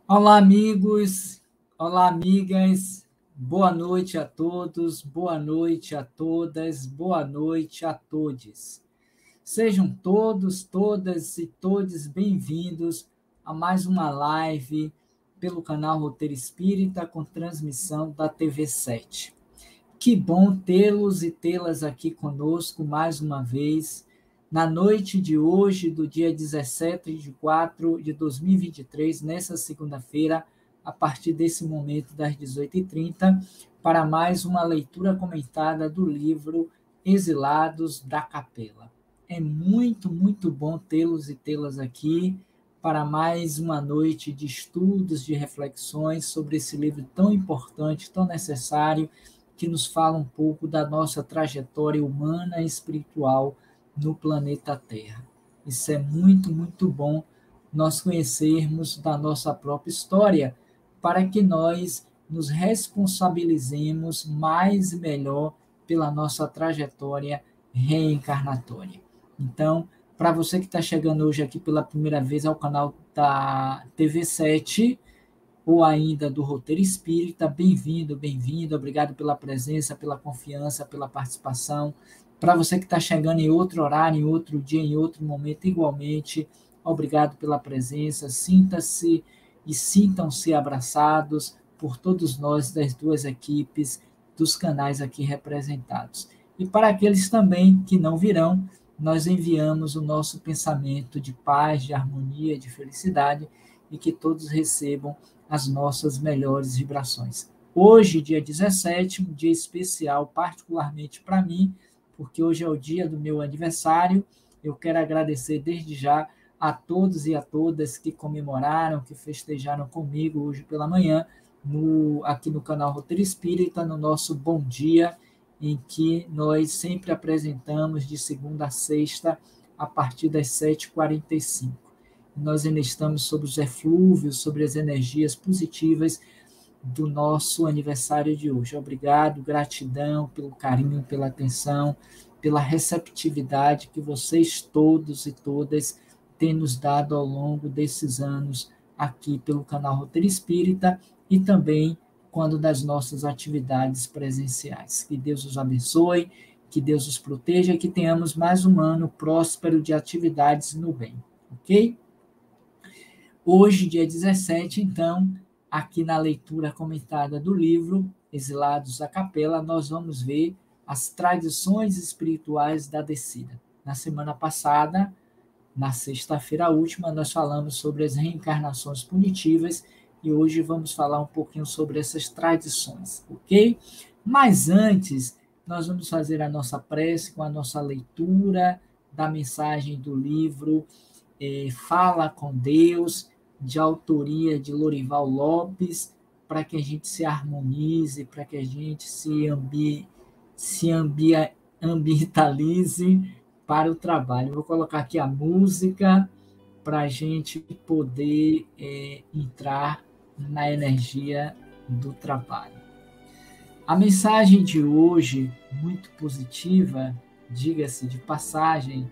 Olá, amigos, olá, amigas, boa noite a todos, boa noite a todas, boa noite a todos. Sejam todos, todas e todos bem-vindos a mais uma live pelo canal Roteiro Espírita com transmissão da TV 7. Que bom tê-los e tê-las aqui conosco mais uma vez, na noite de hoje, do dia 17 de 4 de 2023, nessa segunda-feira, a partir desse momento das 18h30, para mais uma leitura comentada do livro Exilados da Capela. É muito, muito bom tê-los e tê-las aqui para mais uma noite de estudos, de reflexões sobre esse livro tão importante, tão necessário, que nos fala um pouco da nossa trajetória humana e espiritual no planeta Terra. Isso é muito, muito bom nós conhecermos da nossa própria história, para que nós nos responsabilizemos mais e melhor pela nossa trajetória reencarnatória. Então, para você que está chegando hoje aqui pela primeira vez ao canal da TV 7, ou ainda do Roteiro Espírita, bem-vindo, bem-vindo, obrigado pela presença, pela confiança, pela participação. Para você que está chegando em outro horário, em outro dia, em outro momento, igualmente, obrigado pela presença, sinta-se e sintam-se abraçados por todos nós das duas equipes dos canais aqui representados. E para aqueles também que não virão, nós enviamos o nosso pensamento de paz, de harmonia, de felicidade, e que todos recebam as nossas melhores vibrações. Hoje, dia 17, um dia especial, particularmente para mim, porque hoje é o dia do meu aniversário. Eu quero agradecer desde já a todos e a todas que comemoraram, que festejaram comigo hoje pela manhã, aqui no canal Roteiro Espírita, no nosso Bom Dia, em que nós sempre apresentamos de segunda a sexta, a partir das 7h45. Nós ainda estamos sobre os eflúvios, sobre as energias positivas do nosso aniversário de hoje. Obrigado, gratidão pelo carinho, pela atenção, pela receptividade que vocês todos e todas têm nos dado ao longo desses anos aqui pelo canal Roteiro Espírita e também quando das nossas atividades presenciais. Que Deus os abençoe, que Deus os proteja e que tenhamos mais um ano próspero de atividades no bem, ok? Hoje, dia 17, então, aqui na leitura comentada do livro Exilados da Capela, nós vamos ver as tradições espirituais da descida. Na semana passada, na sexta-feira última, nós falamos sobre as reencarnações punitivas e hoje vamos falar um pouquinho sobre essas tradições, ok? Mas antes, nós vamos fazer a nossa prece com a nossa leitura da mensagem do livro Fala com Deus, de autoria de Lorival Lopes, para que a gente se harmonize, para que a gente se ambientalize para o trabalho. Eu vou colocar aqui a música para a gente poder entrar na energia do trabalho. A mensagem de hoje, muito positiva, diga-se de passagem,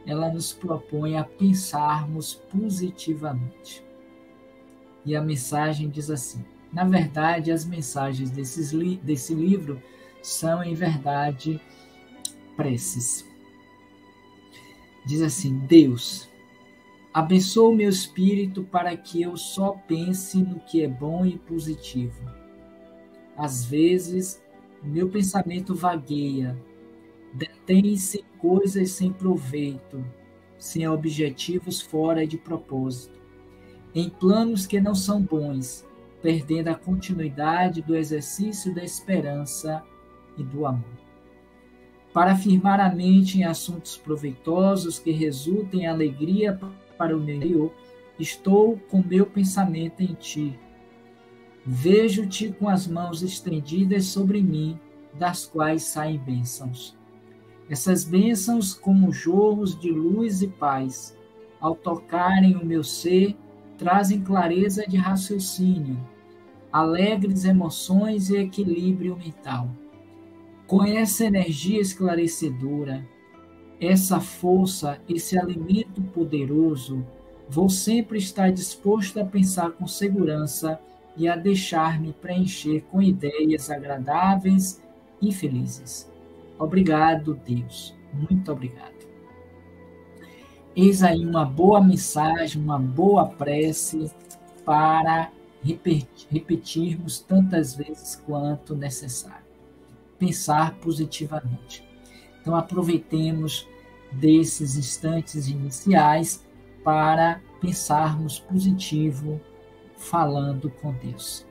ela nos propõe a pensarmos positivamente. E a mensagem diz assim: na verdade, as mensagens desse livro são, em verdade, preces. Diz assim: Deus, abençoa o meu espírito para que eu só pense no que é bom e positivo. Às vezes, o meu pensamento vagueia, detém-se em coisas sem proveito, sem objetivos fora de propósito, em planos que não são bons, perdendo a continuidade do exercício da esperança e do amor. Para firmar a mente em assuntos proveitosos que resultem em alegria para o meu interior, estou com meu pensamento em ti. Vejo-te com as mãos estendidas sobre mim, das quais saem bênçãos. Essas bênçãos, como jorros de luz e paz, ao tocarem o meu ser, trazem clareza de raciocínio, alegres emoções e equilíbrio mental. Com essa energia esclarecedora, essa força, esse alimento poderoso, vou sempre estar disposto a pensar com segurança e a deixar-me preencher com ideias agradáveis e felizes. Obrigado, Deus. Muito obrigado. Eis aí uma boa mensagem, uma boa prece para repetirmos tantas vezes quanto necessário. Pensar positivamente. Então, aproveitemos desses instantes iniciais para pensarmos positivo, falando com Deus.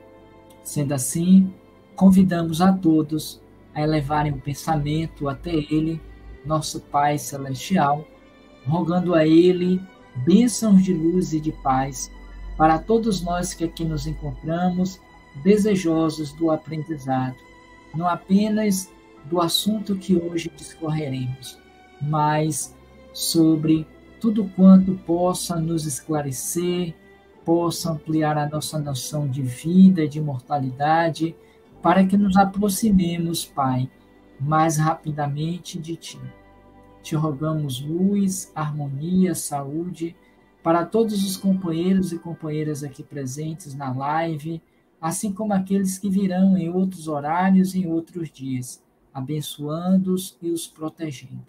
Sendo assim, convidamos a todos a elevarem o pensamento até Ele, nosso Pai Celestial, rogando a Ele bênçãos de luz e de paz para todos nós que aqui nos encontramos, desejosos do aprendizado, não apenas do assunto que hoje discorreremos, mas sobre tudo quanto possa nos esclarecer, possa ampliar a nossa noção de vida, de mortalidade, para que nos aproximemos, Pai, mais rapidamente de Ti. Te rogamos luz, harmonia, saúde para todos os companheiros e companheiras aqui presentes na live, assim como aqueles que virão em outros horários e em outros dias, abençoando-os e os protegendo.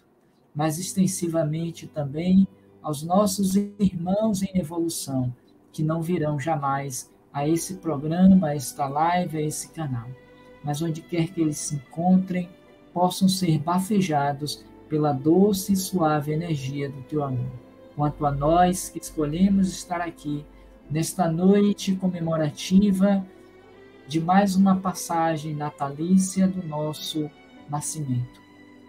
Mas extensivamente também aos nossos irmãos em evolução, que não virão jamais a esse programa, a esta live, a esse canal. Mas onde quer que eles se encontrem, possam ser bafejados pela doce e suave energia do Teu amor. Quanto a nós que escolhemos estar aqui, nesta noite comemorativa de mais uma passagem natalícia do nosso nascimento,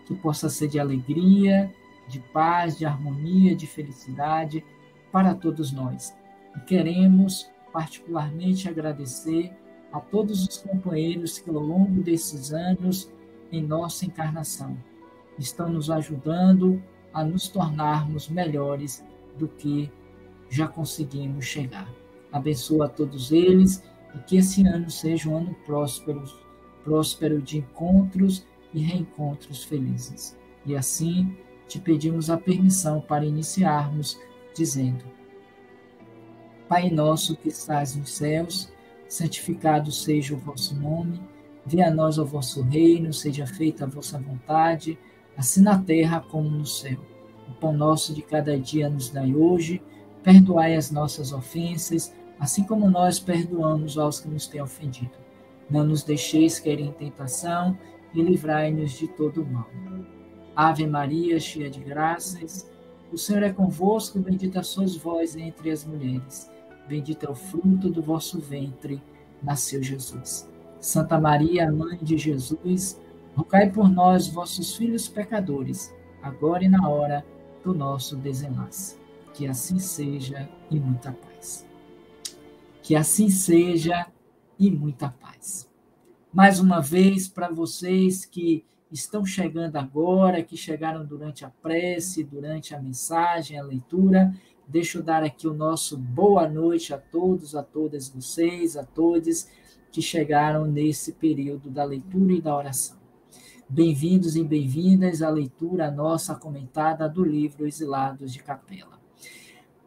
que possa ser de alegria, de paz, de harmonia, de felicidade para todos nós. E queremos particularmente agradecer a todos os companheiros que ao longo desses anos em nossa encarnação estão nos ajudando a nos tornarmos melhores do que já conseguimos chegar. Abençoa a todos eles e que esse ano seja um ano próspero de encontros e reencontros felizes. E assim te pedimos a permissão para iniciarmos dizendo: Pai nosso que estás nos céus, santificado seja o vosso nome, venha a nós o vosso reino, seja feita a vossa vontade, assim na terra como no céu. O pão nosso de cada dia nos dai hoje, perdoai as nossas ofensas, assim como nós perdoamos aos que nos têm ofendido. Não nos deixeis cair em tentação e livrai-nos de todo mal. Ave Maria, cheia de graças, o Senhor é convosco, bendita sois vós entre as mulheres. Bendito é o fruto do vosso ventre, nasceu Jesus. Santa Maria, Mãe de Jesus, rogai por nós, vossos filhos pecadores, agora e na hora do nosso desenlace. Que assim seja e muita paz. Que assim seja e muita paz. Mais uma vez, para vocês que estão chegando agora, que chegaram durante a prece, durante a mensagem, a leitura, deixa eu dar aqui o nosso boa noite a todos, a todas vocês, a todos que chegaram nesse período da leitura e da oração. Bem-vindos e bem-vindas à leitura nossa comentada do livro Exilados de Capela.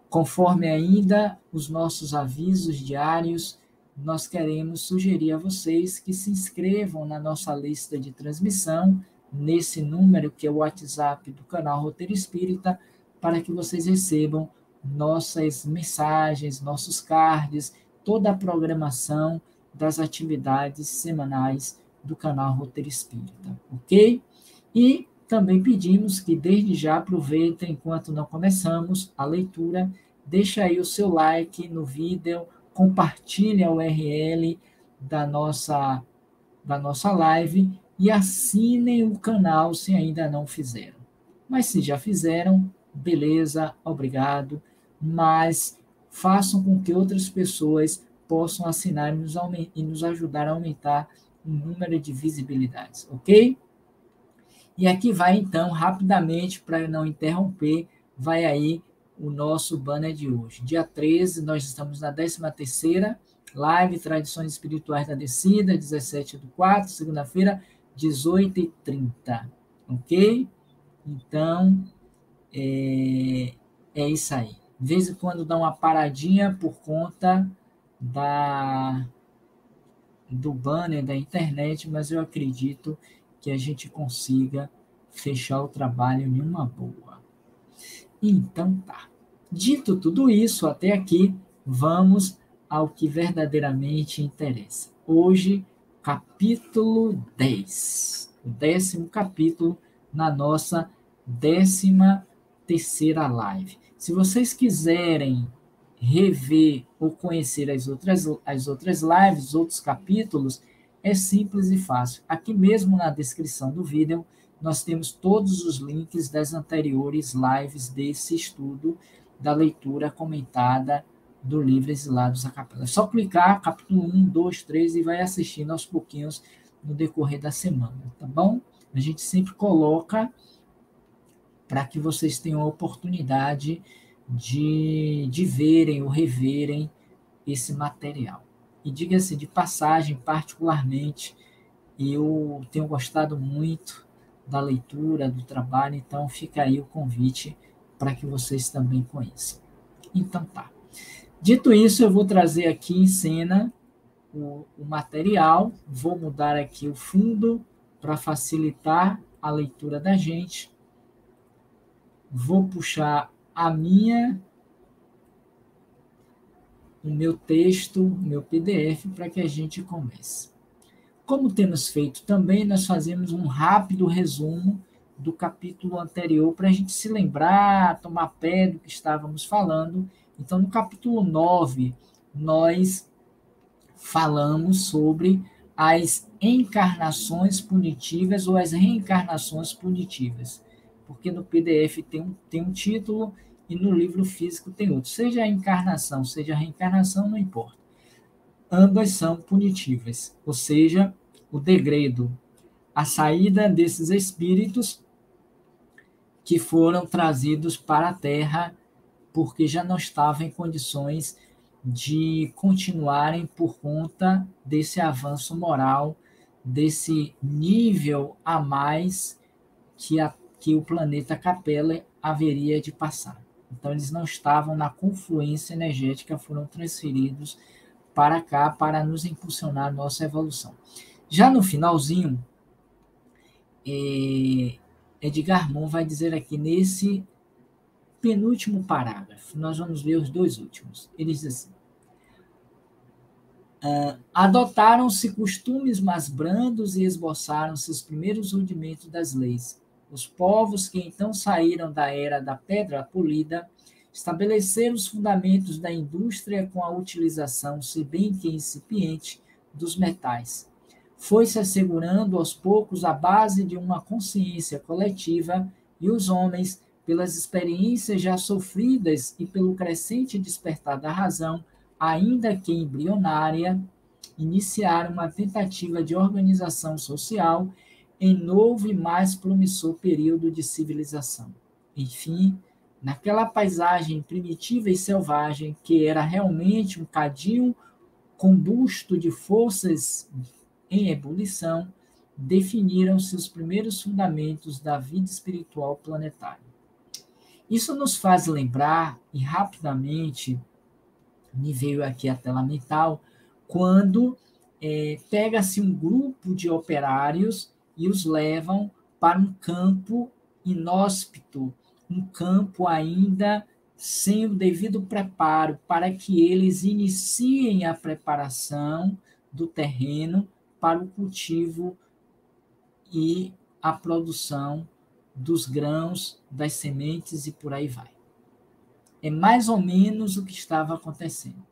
Conforme ainda os nossos avisos diários, nós queremos sugerir a vocês que se inscrevam na nossa lista de transmissão, nesse número que é o WhatsApp do canal Roteiro Espírita, para que vocês recebam nossas mensagens, nossos cards, toda a programação das atividades semanais do canal Roteiro Espírita, ok? E também pedimos que desde já aproveitem, enquanto não começamos a leitura, deixa aí o seu like no vídeo, compartilhe a URL da nossa live e assinem o canal se ainda não fizeram. Mas se já fizeram, beleza, obrigado, mas façam com que outras pessoas possam assinar e nos ajudar a aumentar o número de visibilidades, ok? E aqui vai, então, rapidamente, para não interromper, vai aí o nosso banner de hoje. Dia 13, nós estamos na 13ª live Tradições Espirituais da Descida, 17/4, segunda-feira, 18h30, ok? Então, é isso aí. De vez em quando dá uma paradinha por conta do banner da internet, mas eu acredito que a gente consiga fechar o trabalho em uma boa. Então tá. Dito tudo isso até aqui, vamos ao que verdadeiramente interessa. Hoje, capítulo 10. O 10º capítulo na nossa 13ª live. Se vocês quiserem rever ou conhecer as outras lives, outros capítulos, é simples e fácil. Aqui mesmo na descrição do vídeo, nós temos todos os links das anteriores lives desse estudo da leitura comentada do livro Exilados a Capela. É só clicar, capítulo 1, 2, 3, e vai assistindo aos pouquinhos no decorrer da semana, tá bom? A gente sempre coloca para que vocês tenham a oportunidade de verem ou reverem esse material. E diga-se de passagem, particularmente, eu tenho gostado muito da leitura, do trabalho, então fica aí o convite para que vocês também conheçam. Então tá. Dito isso, eu vou trazer aqui em cena o material, vou mudar aqui o fundo para facilitar a leitura da gente. Vou puxar o meu texto, o meu PDF, para que a gente comece. Como temos feito também, nós fazemos um rápido resumo do capítulo anterior, para a gente se lembrar, tomar pé do que estávamos falando. Então, no capítulo 9, nós falamos sobre as encarnações punitivas ou as reencarnações punitivas, porque no PDF tem um título e no livro físico tem outro. Seja a encarnação, seja a reencarnação, não importa. Ambas são punitivas, ou seja, o degredo, a saída desses espíritos que foram trazidos para a Terra porque já não estavam em condições de continuarem por conta desse avanço moral, desse nível a mais que o planeta Capela haveria de passar. Então, eles não estavam na confluência energética, foram transferidos para cá para nos impulsionar a nossa evolução. Já no finalzinho, Edgar Moon vai dizer aqui nesse penúltimo parágrafo, nós vamos ver os dois últimos. Ele diz assim: adotaram-se costumes mais brandos e esboçaram-se os primeiros rudimentos das leis. Os povos que então saíram da era da pedra polida estabeleceram os fundamentos da indústria com a utilização, se bem que incipiente, dos metais. Foi-se assegurando aos poucos a base de uma consciência coletiva e os homens, pelas experiências já sofridas e pelo crescente despertar da razão, ainda que embrionária, iniciaram uma tentativa de organização social em novo e mais promissor período de civilização. Enfim, naquela paisagem primitiva e selvagem, que era realmente um cadinho combusto de forças em ebulição, definiram-se os primeiros fundamentos da vida espiritual planetária. Isso nos faz lembrar, e rapidamente me veio aqui a tela mental, quando pega-se um grupo de operários e os levam para um campo inóspito, um campo ainda sem o devido preparo, para que eles iniciem a preparação do terreno para o cultivo e a produção dos grãos, das sementes e por aí vai. É mais ou menos o que estava acontecendo.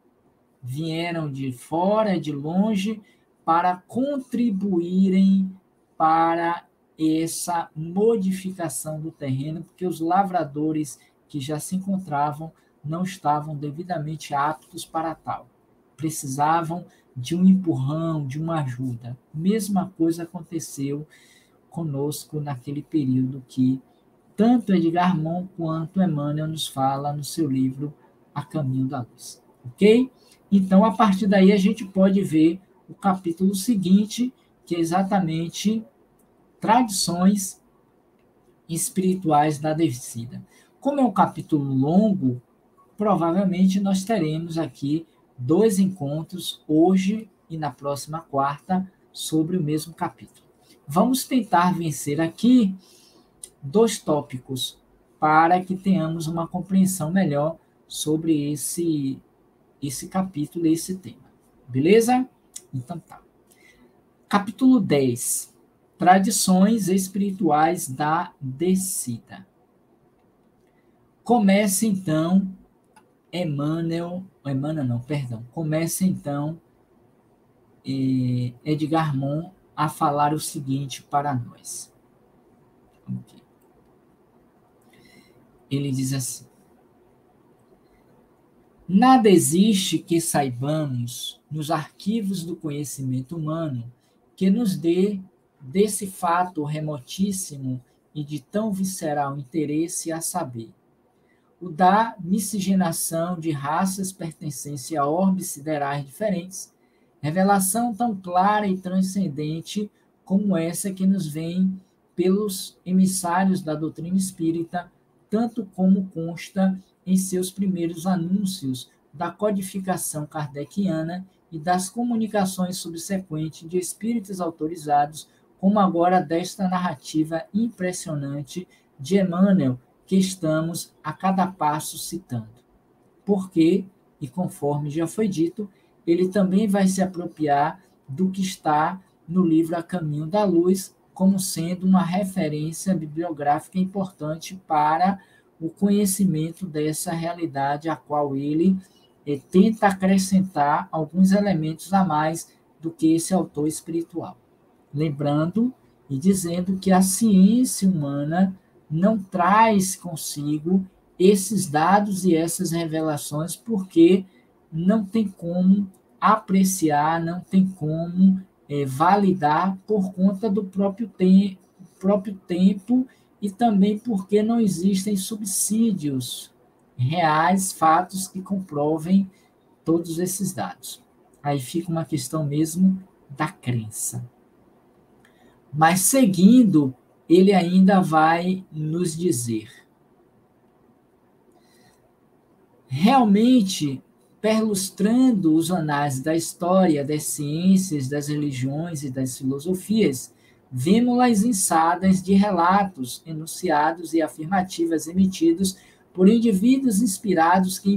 Vieram de fora, de longe, para contribuírem para essa modificação do terreno, porque os lavradores que já se encontravam não estavam devidamente aptos para tal. Precisavam de um empurrão, de uma ajuda. Mesma coisa aconteceu conosco naquele período que tanto Edgar Morin quanto Emmanuel nos fala no seu livro A Caminho da Luz. Ok? Então, a partir daí, a gente pode ver o capítulo seguinte, que é exatamente tradições espirituais da descida. Como é um capítulo longo, provavelmente nós teremos aqui 2 encontros, hoje e na próxima quarta, sobre o mesmo capítulo. Vamos tentar vencer aqui 2 tópicos para que tenhamos uma compreensão melhor sobre esse capítulo e esse tema. Beleza? Então tá. Capítulo 10. Tradições espirituais da descida. Começa então Edgar Morin a falar o seguinte para nós. Okay. Ele diz assim: nada existe que saibamos nos arquivos do conhecimento humano que nos dê desse fato remotíssimo e de tão visceral interesse a saber, o da miscigenação de raças pertencentes a orbes siderais diferentes, revelação tão clara e transcendente como essa que nos vem pelos emissários da doutrina espírita, tanto como consta em seus primeiros anúncios da codificação kardeciana e das comunicações subsequentes de espíritos autorizados, como agora desta narrativa impressionante de Emmanuel, que estamos a cada passo citando. Porque, e conforme já foi dito, ele também vai se apropriar do que está no livro A Caminho da Luz, como sendo uma referência bibliográfica importante para o conhecimento dessa realidade, a qual ele tenta acrescentar alguns elementos a mais do que esse autor espiritual. Lembrando e dizendo que a ciência humana não traz consigo esses dados e essas revelações, porque não tem como apreciar, não tem como validar por conta do próprio tempo e também porque não existem subsídios reais, fatos que comprovem todos esses dados. Aí fica uma questão mesmo da crença. Mas seguindo, ele ainda vai nos dizer: realmente, perlustrando os anais da história, das ciências, das religiões e das filosofias, vemos-las inçadas de relatos, enunciados e afirmativas emitidos por indivíduos inspirados que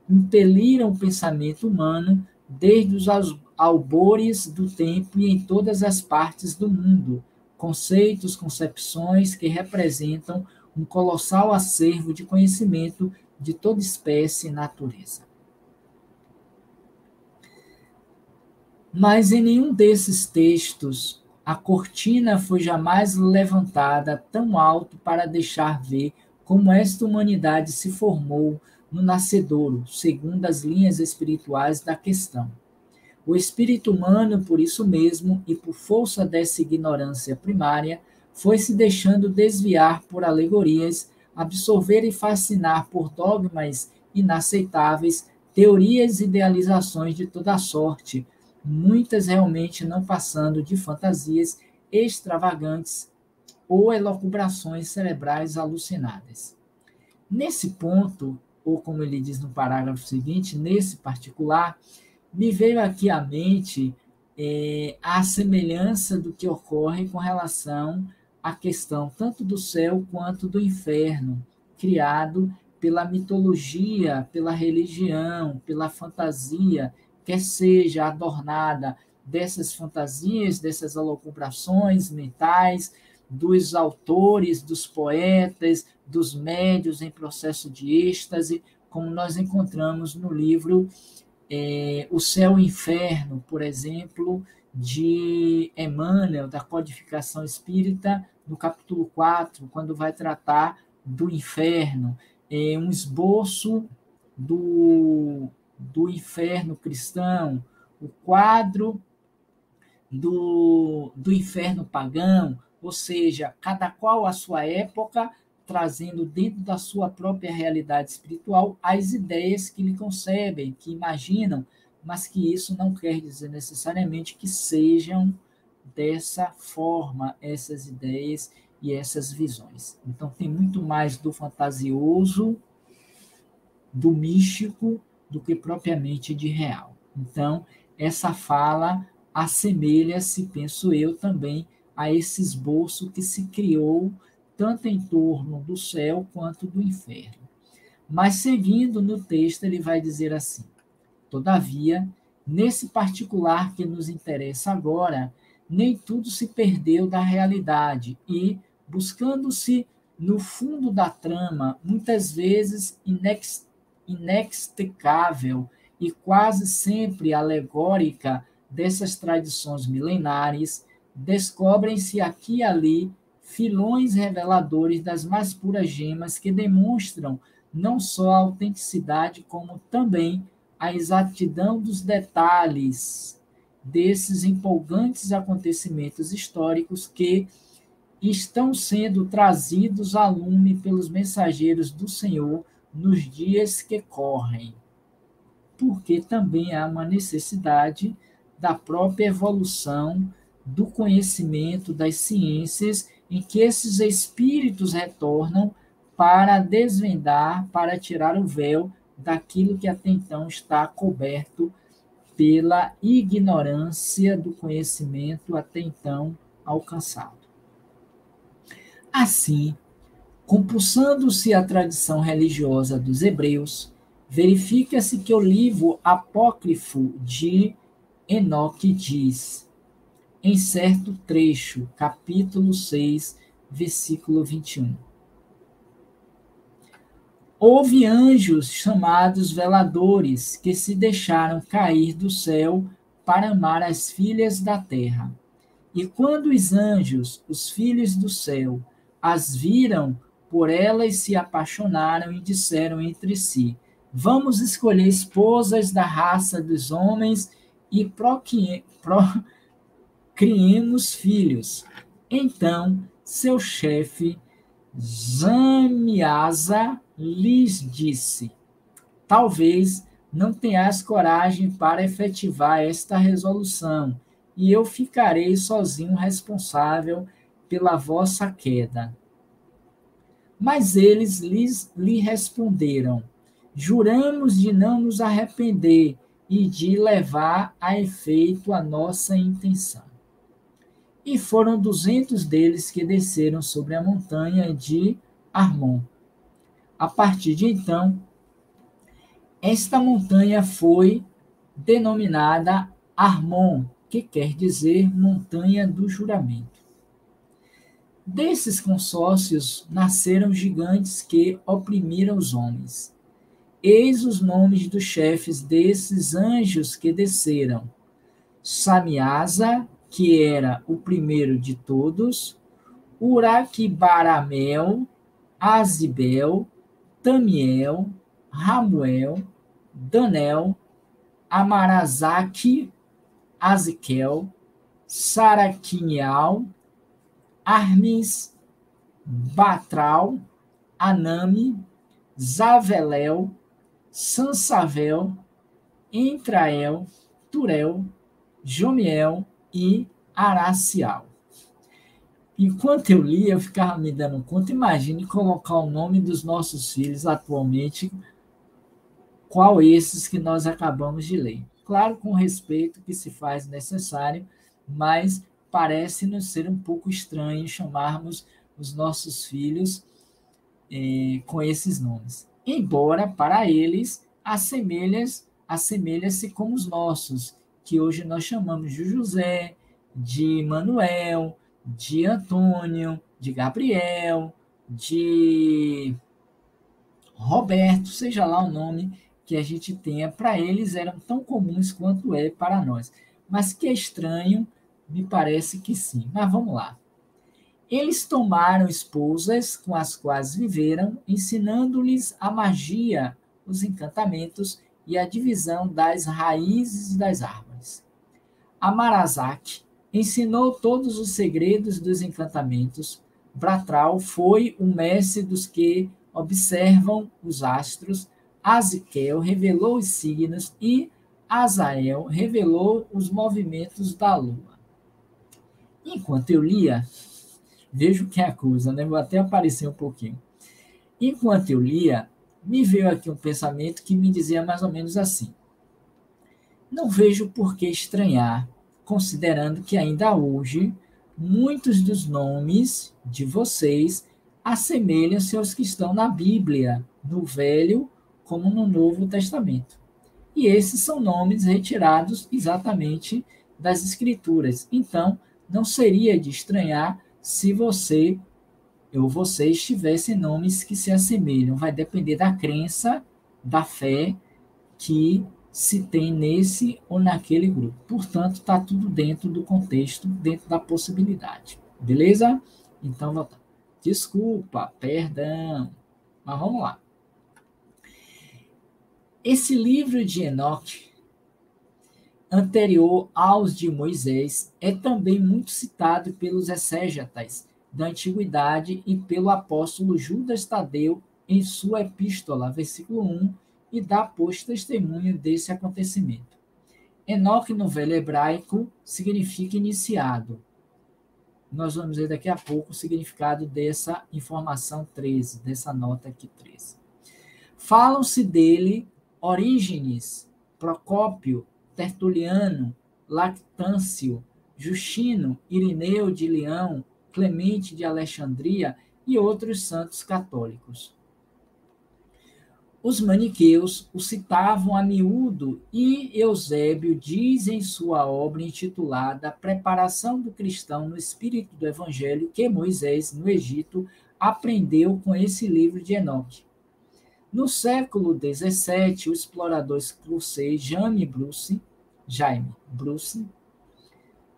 impeliram o pensamento humano desde os albores do tempo e em todas as partes do mundo, conceitos, concepções que representam um colossal acervo de conhecimento de toda espécie e natureza. Mas em nenhum desses textos a cortina foi jamais levantada tão alto para deixar ver como esta humanidade se formou no nascedouro, segundo as linhas espirituais da questão. O espírito humano, por isso mesmo, e por força dessa ignorância primária, foi se deixando desviar por alegorias, absorver e fascinar por dogmas inaceitáveis, teorias e idealizações de toda sorte, muitas realmente não passando de fantasias extravagantes ou elucubrações cerebrais alucinadas. Nesse ponto, ou como ele diz no parágrafo seguinte, nesse particular, me veio aqui à mente a semelhança do que ocorre com relação à questão tanto do céu quanto do inferno, criado pela mitologia, pela religião, pela fantasia, quer seja adornada dessas fantasias, dessas alocubrações mentais, dos autores, dos poetas, dos médios em processo de êxtase, como nós encontramos no livro O Céu e o Inferno, por exemplo, de Emmanuel, da Codificação Espírita, no capítulo 4, quando vai tratar do inferno, um esboço do inferno cristão, o quadro do inferno pagão, ou seja, cada qual a sua época, trazendo dentro da sua própria realidade espiritual as ideias que lhe concebem, que imaginam, mas que isso não quer dizer necessariamente que sejam dessa forma essas ideias e essas visões. Então tem muito mais do fantasioso, do místico, do que propriamente de real. Então, essa fala assemelha-se, penso eu, também a esse esboço que se criou tanto em torno do céu quanto do inferno. Mas, seguindo no texto, ele vai dizer assim: todavia, nesse particular que nos interessa agora, nem tudo se perdeu da realidade e, buscando-se no fundo da trama, muitas vezes inextricável e quase sempre alegórica dessas tradições milenares, descobrem-se aqui e ali filões reveladores das mais puras gemas que demonstram não só a autenticidade, como também a exatidão dos detalhes desses empolgantes acontecimentos históricos que estão sendo trazidos a lume pelos mensageiros do Senhor nos dias que correm, porque também há uma necessidade da própria evolução do conhecimento das ciências em que esses espíritos retornam para desvendar, para tirar o véu daquilo que até então está coberto pela ignorância do conhecimento até então alcançado. Assim, compulsando-se a tradição religiosa dos hebreus, verifica-se que o livro apócrifo de Enoque diz, em certo trecho, capítulo 6, versículo 21. Houve anjos chamados veladores que se deixaram cair do céu para amar as filhas da terra. E quando os anjos, os filhos do céu, as viram, por elas se apaixonaram e disseram entre si: vamos escolher esposas da raça dos homens e criemos filhos. Então seu chefe Zamiasa lhes disse: talvez não tenhas coragem para efetivar esta resolução, e eu ficarei sozinho responsável pela vossa queda. Mas eles lhe responderam: juramos de não nos arrepender e de levar a efeito a nossa intenção. E foram 200 deles que desceram sobre a montanha de Armon. A partir de então, esta montanha foi denominada Armon, que quer dizer montanha do juramento. Desses consórcios nasceram gigantes que oprimiram os homens. Eis os nomes dos chefes desses anjos que desceram: Samiasa, que era o primeiro de todos, Uraquibaramel, Azibel, Tamiel, Ramuel, Danel, Amarazaki, Aziquel, Saraquinial, Armis, Batral, Anami, Zavelel, Sansavel, Entrael, Turel, Jomiel e Aracial. Enquanto eu lia, eu ficava me dando conta, imagine colocar o nome dos nossos filhos atualmente, qual esses que nós acabamos de ler. Claro, com o respeito que se faz necessário, mas parece-nos ser um pouco estranho chamarmos os nossos filhos com esses nomes. Embora, para eles, assemelha-se como os nossos, que hoje nós chamamos de José, de Manuel, de Antônio, de Gabriel, de Roberto, seja lá o nome que a gente tenha, para eles eram tão comuns quanto é para nós. Mas que é estranho, me parece que sim. Mas vamos lá. Eles tomaram esposas com as quais viveram, ensinando-lhes a magia, os encantamentos e a divisão das raízes das árvores. Amarazak ensinou todos os segredos dos encantamentos. Bratral foi o mestre dos que observam os astros. Aziquel revelou os signos e Azael revelou os movimentos da lua. Enquanto eu lia, vejo que é a coisa, né? Vou até aparecer um pouquinho. Enquanto eu lia, me veio aqui um pensamento que me dizia mais ou menos assim: não vejo por que estranhar, considerando que ainda hoje muitos dos nomes de vocês assemelham-se aos que estão na Bíblia, no Velho como no Novo Testamento. E esses são nomes retirados exatamente das Escrituras. Então, não seria de estranhar se você ou vocês tivessem nomes que se assemelham. Vai depender da crença, da fé que se tem nesse ou naquele grupo. Portanto, está tudo dentro do contexto, dentro da possibilidade. Beleza? Então, voltando. Desculpa, perdão. Mas vamos lá. Esse livro de Enoque, anterior aos de Moisés, é também muito citado pelos exégetas da antiguidade e pelo apóstolo Judas Tadeu em sua epístola, versículo 1, e dá, pois, testemunho desse acontecimento. Enoque, no velho hebraico, significa iniciado. Nós vamos ver daqui a pouco o significado dessa informação 13, dessa nota aqui 13. Falam-se dele Orígenes, Procópio, Tertuliano, Lactâncio, Justino, Irineu de Leão, Clemente de Alexandria e outros santos católicos. Os maniqueus o citavam a miúdo e Eusébio diz em sua obra intitulada Preparação do Cristão no Espírito do Evangelho que Moisés, no Egito, aprendeu com esse livro de Enoque. No século XVII, o explorador escocês Jaime Bruce,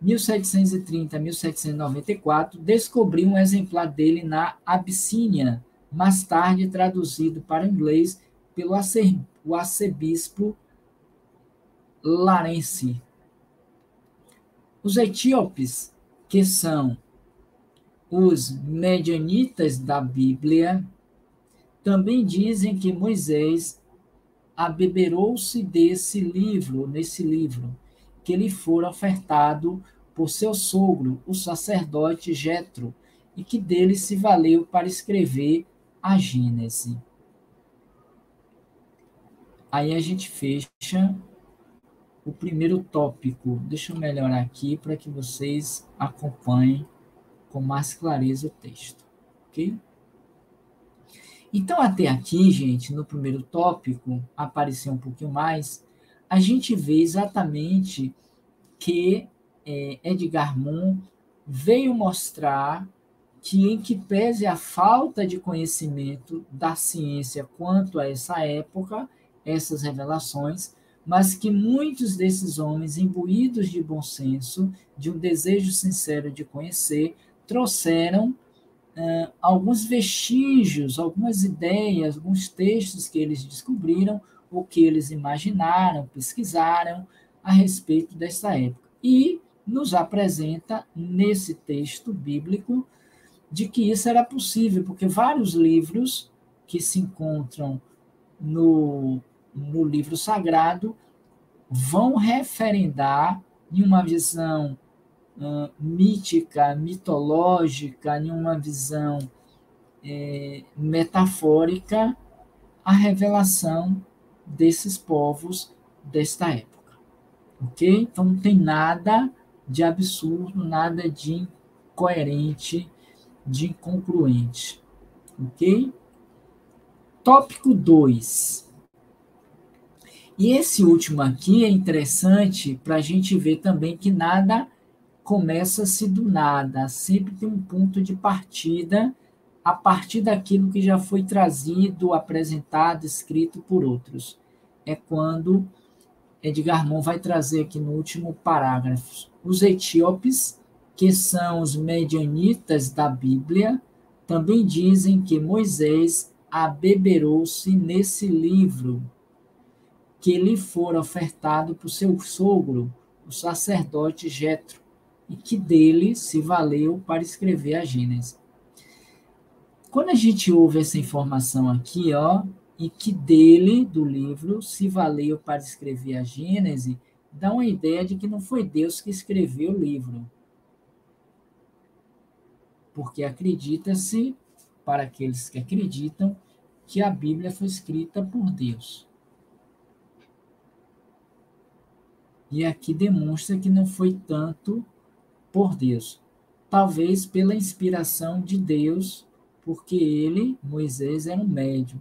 1730 a 1794, descobriu um exemplar dele na Abissínia, mais tarde traduzido para o inglês pelo arcebispo Larense. Os etíopes, que são os medianitas da Bíblia, também dizem que Moisés abeberou-se nesse livro, que lhe fora ofertado por seu sogro, o sacerdote Jetro, e que dele se valeu para escrever a Gênese. Aí a gente fecha o primeiro tópico. Deixa eu melhorar aqui para que vocês acompanhem com mais clareza o texto, ok? Então, até aqui, gente, no primeiro tópico, apareceu um pouquinho mais, a gente vê exatamente que Edgar Moon veio mostrar que, em que pese a falta de conhecimento da ciência quanto a essa época, essas revelações, mas que muitos desses homens, imbuídos de bom senso, de um desejo sincero de conhecer, trouxeram alguns vestígios, algumas ideias, alguns textos que eles descobriram ou que eles imaginaram, pesquisaram a respeito dessa época. E nos apresenta nesse texto bíblico de que isso era possível, porque vários livros que se encontram no livro sagrado vão referendar em uma visão mítica, mitológica, em uma visão metafórica, a revelação desses povos desta época. Ok? Então não tem nada de absurdo, nada de incoerente, de incongruente. Ok? Tópico 2. E esse último aqui é interessante para a gente ver também que nada começa-se do nada, sempre tem um ponto de partida a partir daquilo que já foi trazido, apresentado, escrito por outros. É quando Edgar Moon vai trazer aqui no último parágrafo. Os etíopes, que são os medianitas da Bíblia, também dizem que Moisés abeberou-se nesse livro que lhe fora ofertado por seu sogro, o sacerdote Jetro, e que dele se valeu para escrever a Gênesis. Quando a gente ouve essa informação aqui, e que dele, do livro, se valeu para escrever a Gênesis, dá uma ideia de que não foi Deus que escreveu o livro. Porque acredita-se, para aqueles que acreditam, que a Bíblia foi escrita por Deus. E aqui demonstra que não foi tanto por Deus. Talvez pela inspiração de Deus, porque ele, Moisés, era um médium.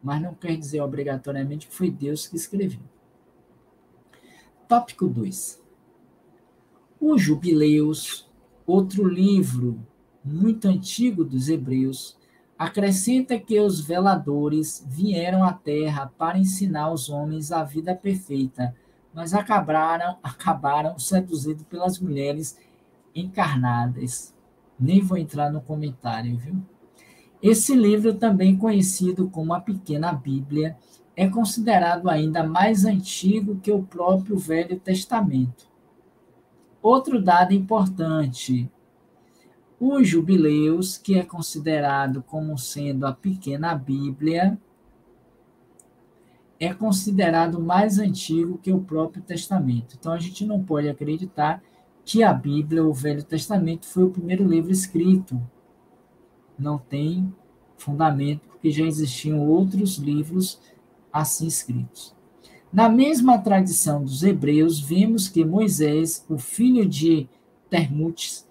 Mas não quer dizer obrigatoriamente que foi Deus que escreveu. Tópico 2. Os Jubileus, outro livro muito antigo dos Hebreus, acrescenta que os veladores vieram à terra para ensinar aos homens a vida perfeita, mas acabaram seduzidos pelas mulheres encarnadas. Nem vou entrar no comentário, viu? Esse livro, também conhecido como a Pequena Bíblia, é considerado ainda mais antigo que o próprio Velho Testamento. Outro dado importante: os Jubileus, que é considerado como sendo a Pequena Bíblia, é considerado mais antigo que o próprio Testamento. Então a gente não pode acreditar que a Bíblia, o Velho Testamento, foi o primeiro livro escrito. Não tem fundamento, porque já existiam outros livros assim escritos. Na mesma tradição dos hebreus, vemos que Moisés, o filho de Termutes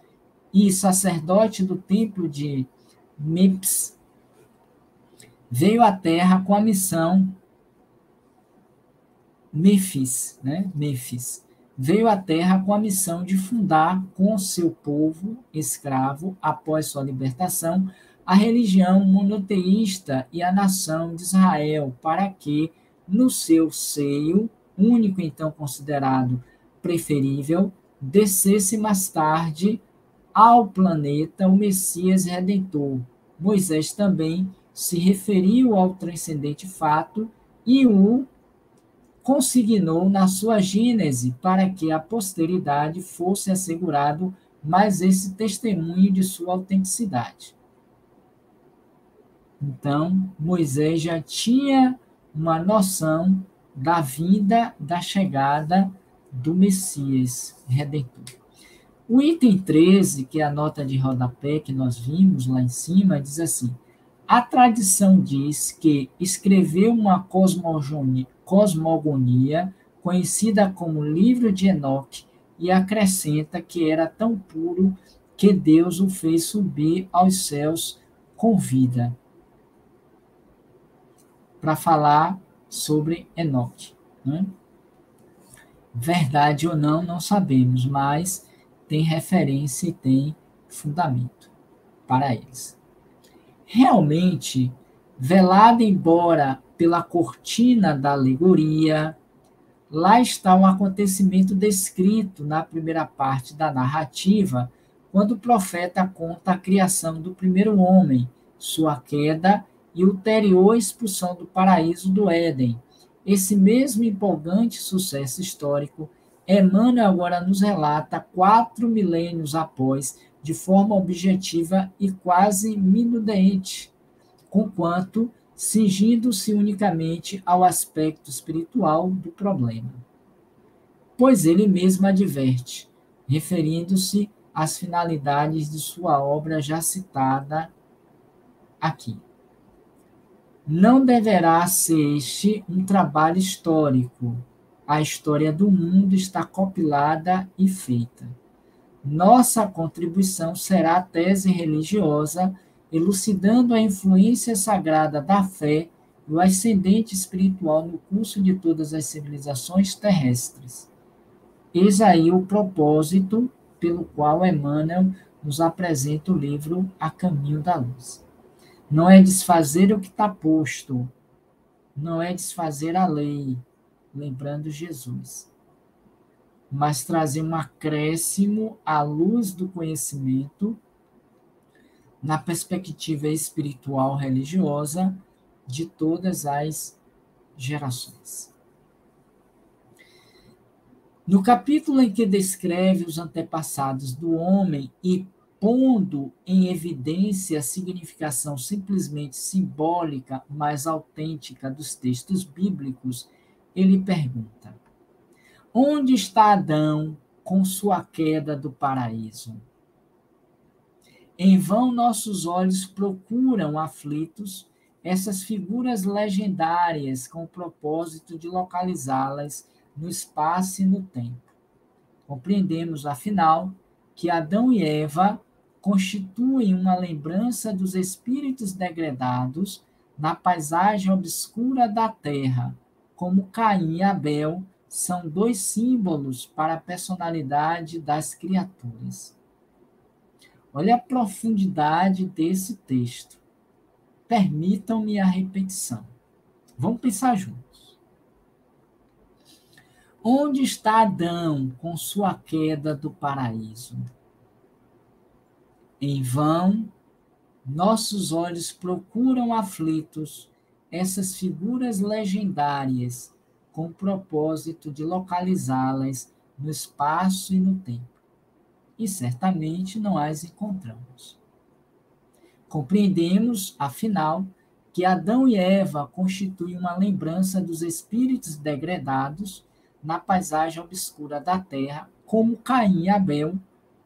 e sacerdote do templo de Memphis, veio à terra com a missão Memphis, veio à terra com a missão de fundar com seu povo escravo, após sua libertação, a religião monoteísta e a nação de Israel, para que, no seu seio, único então considerado preferível, descesse mais tarde ao planeta o Messias Redentor. Moisés também se referiu ao transcendente fato e o consignou na sua Gênese para que a posteridade fosse assegurado mais esse testemunho de sua autenticidade. Então, Moisés já tinha uma noção da vinda, da chegada do Messias Redentor. O item 13, que é a nota de rodapé que nós vimos lá em cima, diz assim: a tradição diz que escreveu uma cosmogonia conhecida como Livro de Enoque e acrescenta que era tão puro que Deus o fez subir aos céus com vida. Para falar sobre Enoque. Verdade ou não, não sabemos, mas tem referência e tem fundamento para eles. Realmente, velada embora pela cortina da alegoria, lá está um acontecimento descrito na primeira parte da narrativa, quando o profeta conta a criação do primeiro homem, sua queda e ulterior expulsão do paraíso do Éden. Esse mesmo empolgante sucesso histórico, Emmanuel agora nos relata 4 milênios após, de forma objetiva e quase minudente, conquanto cingindo-se unicamente ao aspecto espiritual do problema. pois ele mesmo adverte, referindo-se às finalidades de sua obra já citada aqui. Não deverá ser este um trabalho histórico. A história do mundo está compilada e feita. Nossa contribuição será a tese religiosa, elucidando a influência sagrada da fé e o ascendente espiritual no curso de todas as civilizações terrestres. Eis aí o propósito pelo qual Emmanuel nos apresenta o livro A Caminho da Luz. Não é desfazer o que está posto, não é desfazer a lei, lembrando Jesus, mas trazer um acréscimo à luz do conhecimento na perspectiva espiritual religiosa de todas as gerações. No capítulo em que descreve os antepassados do homem e pondo em evidência a significação simplesmente simbólica, mas autêntica dos textos bíblicos, ele pergunta: onde está Adão com sua queda do paraíso? Em vão nossos olhos procuram aflitos essas figuras legendárias com o propósito de localizá-las no espaço e no tempo. Compreendemos, afinal, que Adão e Eva constituem uma lembrança dos espíritos degradados na paisagem obscura da terra, como Caim e Abel são dois símbolos para a personalidade das criaturas. Olha a profundidade desse texto. Permitam-me a repetição. Vamos pensar juntos. Onde está Adão com sua queda do paraíso? Em vão, nossos olhos procuram aflitos essas figuras legendárias com o propósito de localizá-las no espaço e no tempo. E certamente não as encontramos. Compreendemos, afinal, que Adão e Eva constituem uma lembrança dos espíritos degradados na paisagem obscura da terra, como Caim e Abel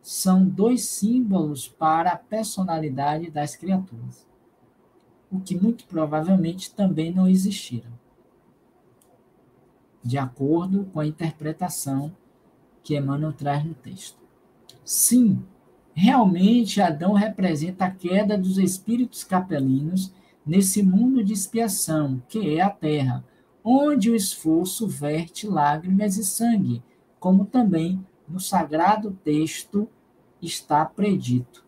são dois símbolos para a personalidade das criaturas, o que muito provavelmente também não existiram, de acordo com a interpretação que Emmanuel traz no texto. Sim, realmente Adão representa a queda dos espíritos capelinos nesse mundo de expiação, que é a terra, onde o esforço verte lágrimas e sangue, como também no sagrado texto está predito.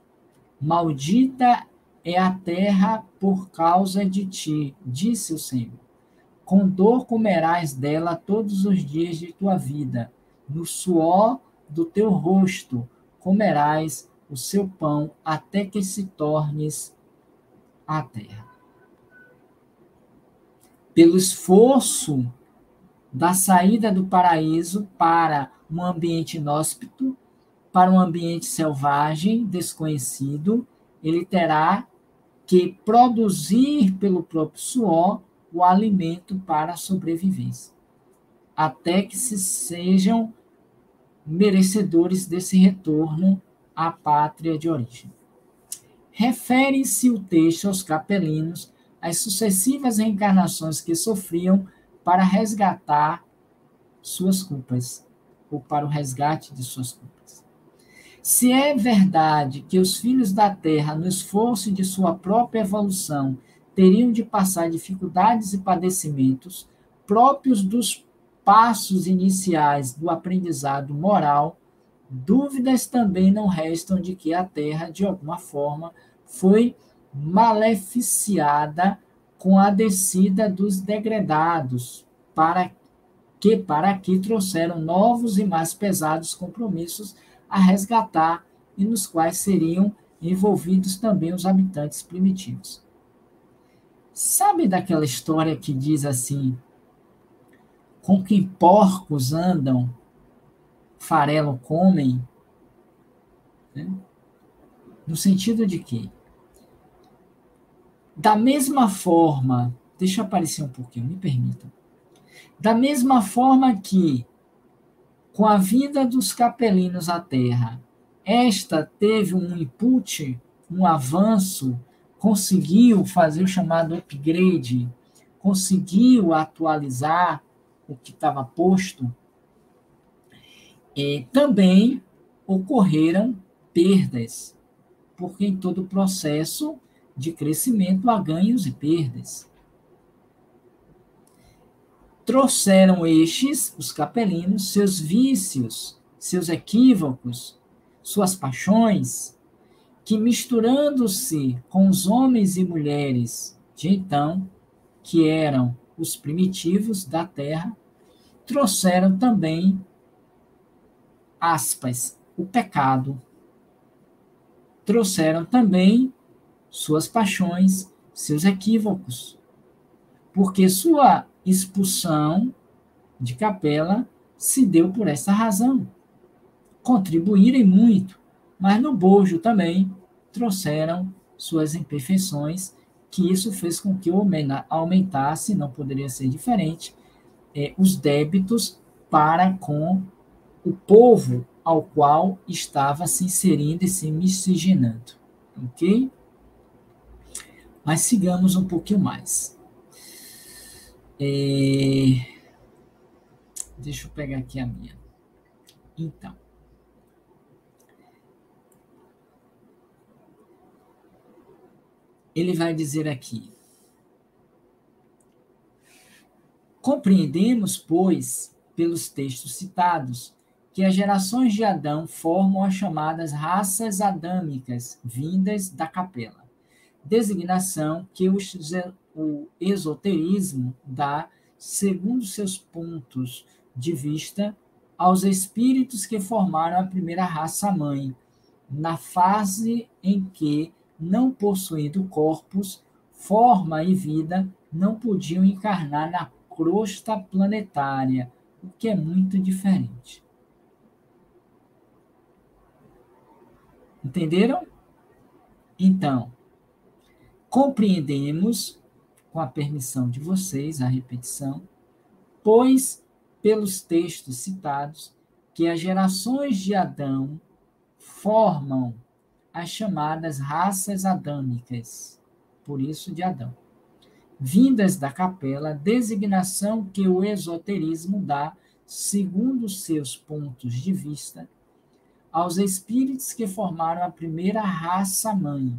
Maldita é a terra por causa de ti, disse o Senhor. Com dor comerás dela todos os dias de tua vida, no suor do teu rosto comerás o seu pão até que se tornes a terra. Pelo esforço da saída do paraíso para um ambiente inóspito, para um ambiente selvagem, desconhecido, ele terá que produzir pelo próprio suor o alimento para a sobrevivência, até que se sejam merecedores desse retorno à pátria de origem. Refere-se o texto aos capelinos, às sucessivas reencarnações que sofriam para resgatar suas culpas, ou para o resgate de suas culpas. Se é verdade que os filhos da Terra, no esforço de sua própria evolução, teriam de passar dificuldades e padecimentos próprios dos passos iniciais do aprendizado moral, dúvidas também não restam de que a Terra, de alguma forma, foi maleficiada com a descida dos degradados, para aqui trouxeram novos e mais pesados compromissos a resgatar e nos quais seriam envolvidos também os habitantes primitivos. Sabe daquela história que diz assim: com quem porcos andam, farelo comem? Né? No sentido de que, da mesma forma, deixa eu aparecer um pouquinho, me permitam. Da mesma forma que Com a vinda dos capelinos à Terra, esta teve um input, um avanço, conseguiu fazer o chamado upgrade, conseguiu atualizar o que estava posto, e também ocorreram perdas, porque em todo o processo de crescimento há ganhos e perdas. Trouxeram estes, os capelinos, seus vícios, seus equívocos, suas paixões, que misturando-se com os homens e mulheres de então, que eram os primitivos da terra, trouxeram também, aspas, o pecado. Trouxeram também suas paixões, seus equívocos, porque sua expulsão de Capela se deu por essa razão. Contribuíram muito, mas no bojo também trouxeram suas imperfeições, que isso fez com que aumentasse, não poderia ser diferente, os débitos para com o povo ao qual estava se inserindo e se miscigenando. Ok? Mas sigamos um pouquinho mais. Deixa eu pegar aqui a minha. Então. Ele vai dizer aqui: compreendemos, pois, pelos textos citados, que as gerações de Adão formam as chamadas raças adâmicas vindas da Capela, designação que o esoterismo dá, segundo seus pontos de vista, aos espíritos que formaram a primeira raça-mãe, na fase em que, não possuindo corpos, forma e vida, não podiam encarnar na crosta planetária, o que é muito diferente. Entenderam? Então, compreendemos, com a permissão de vocês, a repetição, pois, pelos textos citados, que as gerações de Adão formam as chamadas raças adâmicas, por isso de Adão, vindas da Capela, designação que o esoterismo dá, segundo seus pontos de vista, aos espíritos que formaram a primeira raça-mãe,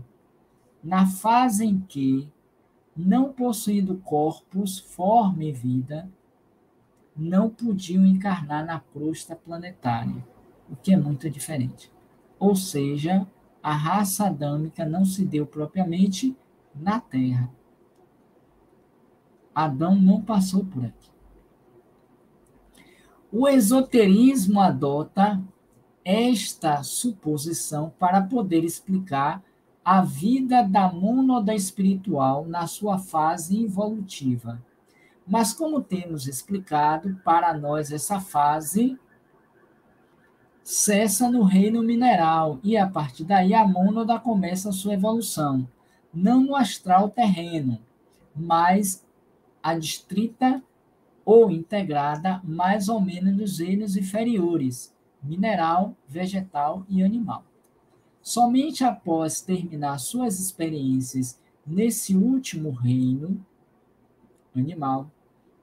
na fase em que, não possuindo corpos, forma e vida, não podiam encarnar na crosta planetária, o que é muito diferente. Ou seja, a raça adâmica não se deu propriamente na Terra. Adão não passou por aqui. O esoterismo adota esta suposição para poder explicar a vida da mônada espiritual na sua fase evolutiva. Mas, como temos explicado, para nós essa fase cessa no reino mineral e, a partir daí, a mônada começa a sua evolução, não no astral terreno, mas adstrita ou integrada mais ou menos nos reinos inferiores, mineral, vegetal e animal. Somente após terminar suas experiências nesse último reino, animal,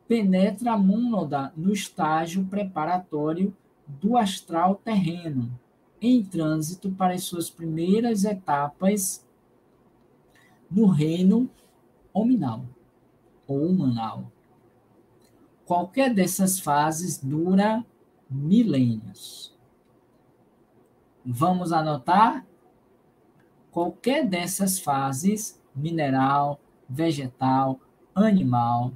penetra a mônada no estágio preparatório do astral terreno, em trânsito para as suas primeiras etapas no reino hominal ou humanal. Qualquer dessas fases dura milênios. Vamos anotar? Qualquer dessas fases, mineral, vegetal, animal,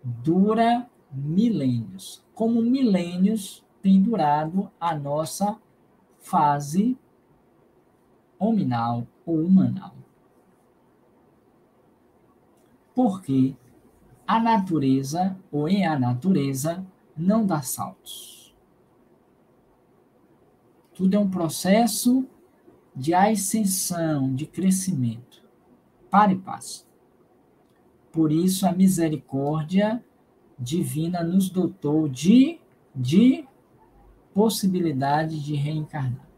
dura milênios. Como milênios tem durado a nossa fase hominal ou humanal. Porque a natureza, ou em a natureza, não dá saltos. Tudo é um processo de ascensão, de crescimento, para e passo. Por isso, a misericórdia divina nos dotou de possibilidade de reencarnar.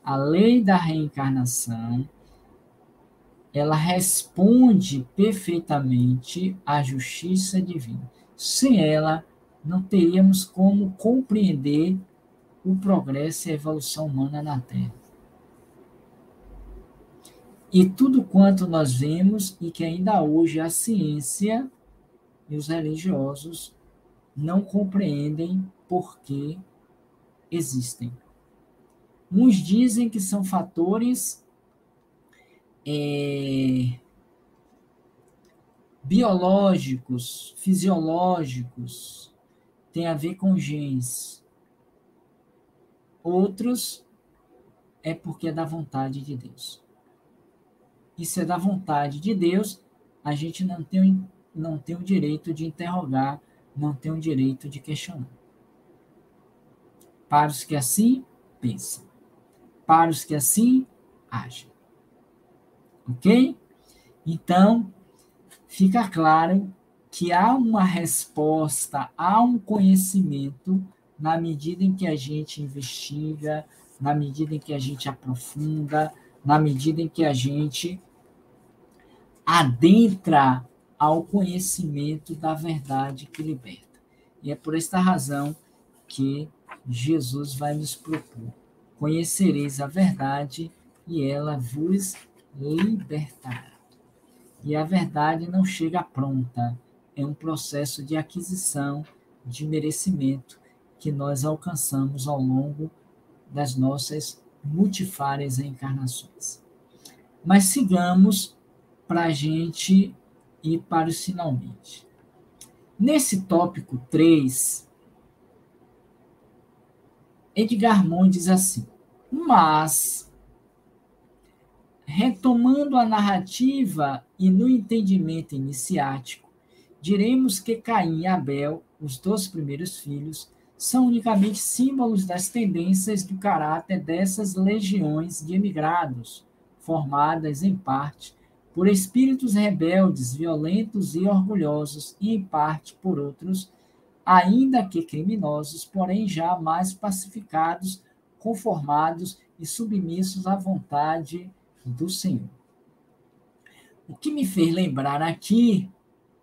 A lei da reencarnação, ela responde perfeitamente à justiça divina. Sem ela, não teríamos como compreender o progresso e a evolução humana na Terra. E tudo quanto nós vemos e que ainda hoje a ciência e os religiosos não compreendem por que existem. Uns dizem que são fatores biológicos, fisiológicos, tem a ver com genes. Outros é porque é da vontade de Deus. E se é da vontade de Deus, a gente não tem o direito de interrogar, não tem o direito de questionar. Para os que assim pensam, para os que assim agem. Ok? Então, fica claro que há uma resposta, há um conhecimento na medida em que a gente investiga, na medida em que a gente aprofunda, na medida em que a gente adentra ao conhecimento da verdade que liberta. E é por esta razão que Jesus vai nos propor: conhecereis a verdade e ela vos libertará. E a verdade não chega pronta, é um processo de aquisição, de merecimento que nós alcançamos ao longo das nossas multifárias encarnações. Mas sigamos para a gente ir para os finalmente. Nesse tópico 3, Edgar Morin diz assim: mas, retomando a narrativa e no entendimento iniciático, diremos que Caim e Abel, os 2 primeiros filhos, são unicamente símbolos das tendências do caráter dessas legiões de emigrados, formadas em parte por espíritos rebeldes, violentos e orgulhosos, e em parte por outros, ainda que criminosos, porém já mais pacificados, conformados e submissos à vontade do Senhor. O que me fez lembrar aqui,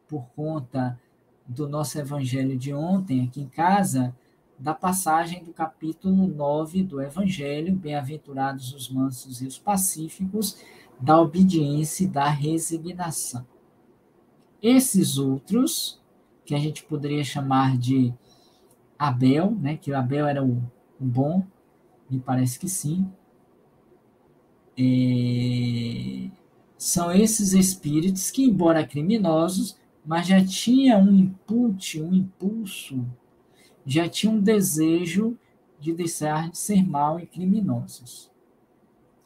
por conta do nosso evangelho de ontem, aqui em casa, da passagem do capítulo 9 do evangelho, bem-aventurados os mansos e os pacíficos, da obediência e da resignação. Esses outros, que a gente poderia chamar de Abel, né, que o Abel era o bom, me parece que sim, são esses espíritos que, embora criminosos, mas já tinham um impulso, já tinham um desejo de deixar de ser mal e criminosos.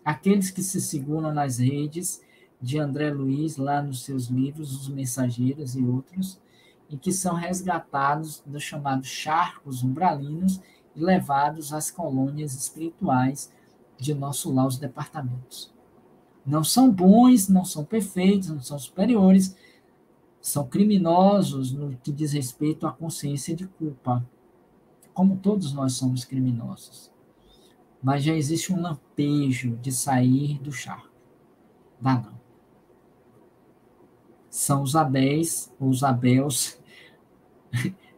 Aqueles que se seguram nas redes de André Luiz, lá nos seus livros, Os Mensageiros e outros, e que são resgatados dos chamados charcos umbralinos e levados às colônias espirituais de nosso lar, os departamentos. Não são bons, não são perfeitos, não são superiores, são criminosos no que diz respeito à consciência de culpa, como todos nós somos criminosos. Mas já existe um lampejo de sair do charco. Dá não. São os Abéis, ou os Abéus,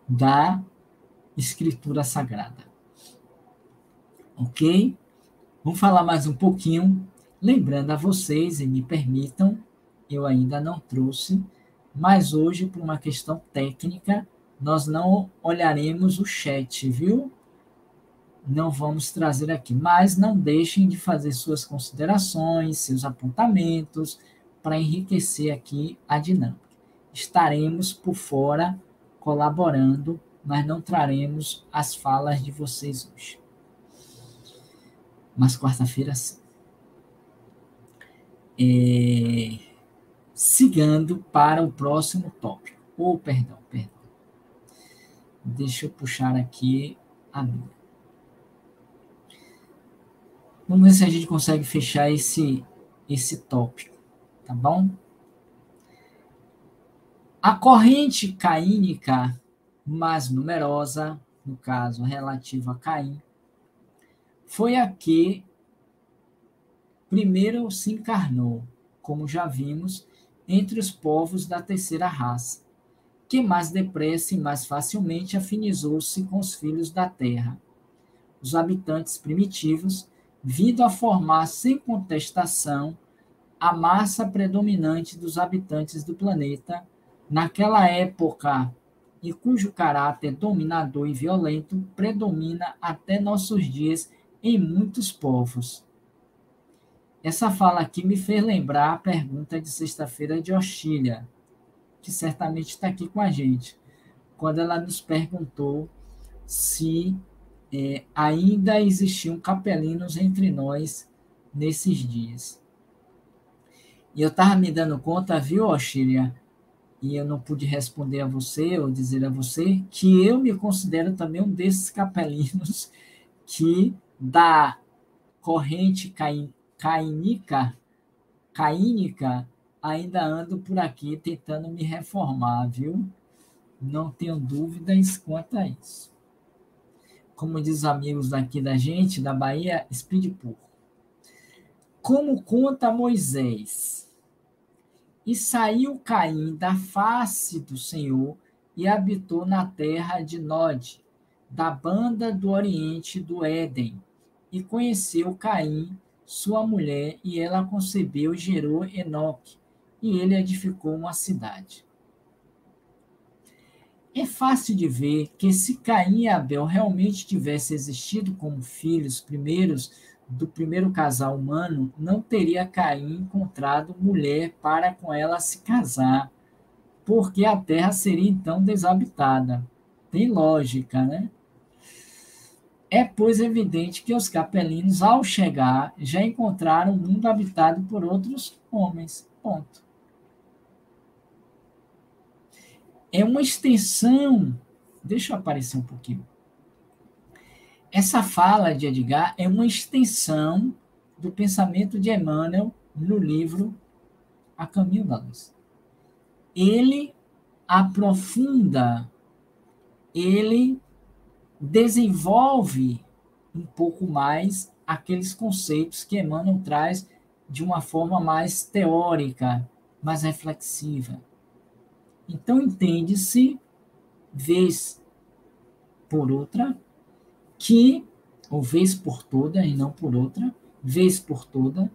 da Escritura Sagrada. Ok? Vamos falar mais um pouquinho, lembrando a vocês, e me permitam, eu ainda não trouxe, mas hoje, por uma questão técnica, nós não olharemos o chat, viu? Não vamos trazer aqui, mas não deixem de fazer suas considerações, seus apontamentos, para enriquecer aqui a dinâmica. Estaremos por fora colaborando, mas não traremos as falas de vocês hoje. Mas quarta-feira sim. Seguindo para o próximo tópico. Perdão. Deixa eu puxar aqui a minha. Vamos ver se a gente consegue fechar esse tópico, tá bom? A corrente caínica mais numerosa no caso relativo a Caim, foi a que primeiro se encarnou, como já vimos, entre os povos da terceira raça, que mais depressa e mais facilmente afinizou-se com os filhos da terra. Os habitantes primitivos, vindo a formar sem contestação a massa predominante dos habitantes do planeta, naquela época, e cujo caráter dominador e violento predomina até nossos dias em muitos povos. Essa fala aqui me fez lembrar a pergunta de sexta-feira de Oxília, que certamente está aqui com a gente, quando ela nos perguntou se ainda existiam capelinos entre nós nesses dias. E eu estava me dando conta, viu, Oxília, e eu não pude responder a você ou dizer a você, que eu me considero também um desses capelinos que da corrente caínica ainda ando por aqui tentando me reformar, viu? Não tenho dúvidas quanto a isso. Como diz os amigos daqui da gente, da Bahia, speed por. Como conta Moisés, e saiu Caim da face do Senhor e habitou na terra de Nod, da banda do oriente do Éden, e conheceu Caim, sua mulher, e ela concebeu e gerou Enoque, e ele edificou uma cidade. É fácil de ver que se Caim e Abel realmente tivessem existido como filhos primeiros do primeiro casal humano, não teria Caim encontrado mulher para com ela se casar, porque a terra seria então desabitada. Tem lógica, né? É, pois, evidente que os capelinos, ao chegar, já encontraram o mundo habitado por outros homens. Ponto. É uma extensão. Deixa eu aparecer um pouquinho. Essa fala de Edgar é uma extensão do pensamento de Emmanuel no livro A Caminho da Luz. Ele aprofunda, ele desenvolve um pouco mais aqueles conceitos que Emmanuel traz de uma forma mais teórica, mais reflexiva. Então, entende-se, vez por outra, que, ou vez por toda, e não por outra, vez por toda,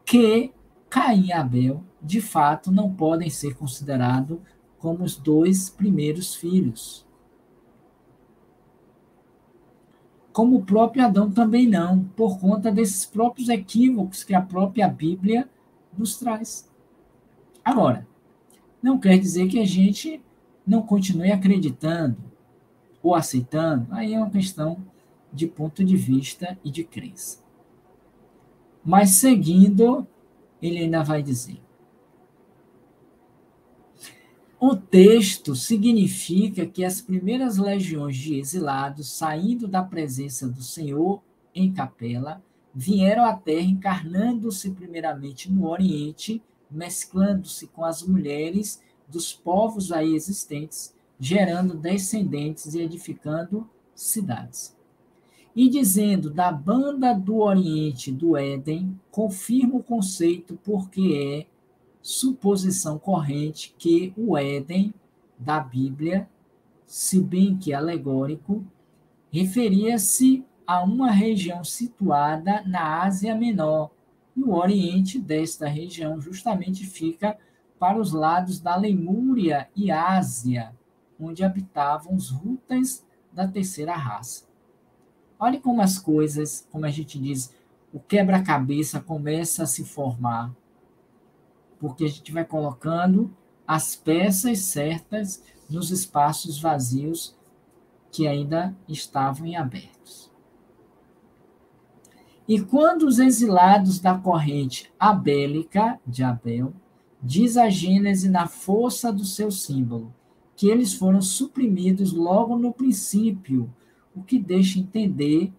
que Caim e Abel, de fato, não podem ser considerados como os dois primeiros filhos. Como o próprio Adão também não, por conta desses próprios equívocos que a própria Bíblia nos traz. Agora, não quer dizer que a gente não continue acreditando ou aceitando, aí é uma questão de ponto de vista e de crença. Mas seguindo, ele ainda vai dizer: o texto significa que as primeiras legiões de exilados, saindo da presença do Senhor em Capela, vieram à terra encarnando-se primeiramente no Oriente, mesclando-se com as mulheres dos povos aí existentes, gerando descendentes e edificando cidades. E dizendo da banda do Oriente do Éden, confirma o conceito porque é suposição corrente que o Éden da Bíblia, se bem que alegórico, referia-se a uma região situada na Ásia Menor, e o Oriente desta região justamente fica para os lados da Lemúria e Ásia, onde habitavam os Hutãs da terceira raça. Olha como as coisas, como a gente diz, o quebra-cabeça começa a se formar, porque a gente vai colocando as peças certas nos espaços vazios que ainda estavam em abertos. E quando os exilados da corrente abélica de Abel, diz a Gênese na força do seu símbolo, que eles foram suprimidos logo no princípio, o que deixa entender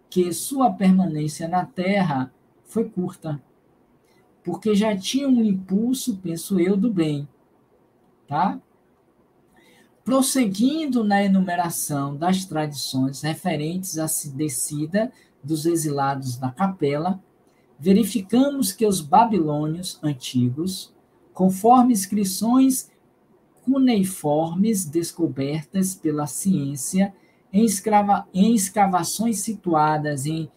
que sua permanência na Terra foi curta, porque já tinha um impulso, penso eu, do bem, tá? Prosseguindo na enumeração das tradições referentes à descida dos exilados da capela, verificamos que os babilônios antigos, conforme inscrições cuneiformes descobertas pela ciência em escavações situadas em